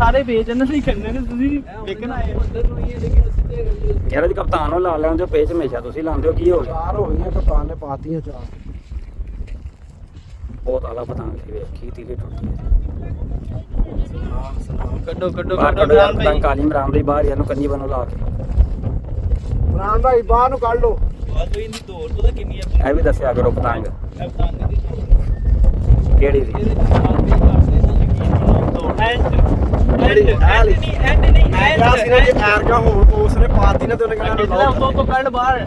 ਸਾਰੇ ਵੇਚਣ ਨਹੀਂ ਕਰਨੇ ਨੇ ਤੁਸੀਂ ਵੇਖਣ ਆਏ ਯਾਰ ਜੀ ਕਪਤਾਨ ਨੂੰ ਲਾ ਲੈਂਦੇ ਹੋ ਪੇਚ ਹਮੇਸ਼ਾ ਤੁਸੀਂ ਲਾਉਂਦੇ ਹੋ ਕੀ ਹੋ ਗਿਆ ਚਾਰ ਹੋ ਗਈਆਂ ਕਪਤਾਨ ਨੇ ਪਾਤੀਆਂ ਚਾਰ ਬਹੁਤ ਆਲਾ ਪਤੰਗ ਸੀ ਵੇਖੀ ਤੀਲੇ ਟੁੱਟ ਗਈ ਕੱਢੋ ਕੱਢੋ ਬਾਹਰ ਕੱਢੋ ਕੱਢੋ ਯਾਰ ਇਮਰਾਨ ਪਤੰਗ ਕਾਲੀ ਇਮਰਾਨ ਦੀ ਬਾਹਰ ਇਹਨੂੰ ਕੰਨੀ ਬਣੋ ਲਾ ਕੇ ਇਮਰਾਨ ਭਾਈ ਬਾਹਰ ਨੂੰ ਕੱਢ ਲੋ ਭਾਈ ਇਹਦੀ ਦੌੜ ਪਤਾ ਕਿੰਨੀ ਆ ਇਹ ਵੀ ਦੱਸਿਆ ਕਰੋ ਪਤੰਗ ਪਤੰਗ ਦੀ ਦੌੜ ਕਿਹੜੀ ਸੀ ਇਹਦੇ ਐਂਡ ਨਹੀਂ ਮੈਂ ਕਿਹਾ ਸੀ ਨਾ ਜੇ ਐਰਗਾ ਹੋਣ ਉਸ ਨੇ ਪਾਤੀ ਨਾ ਤੇ ਉਹਨੇ ਕਹਿਣਾ ਉਤੋਂ ਕੱਢ ਬਾਹਰ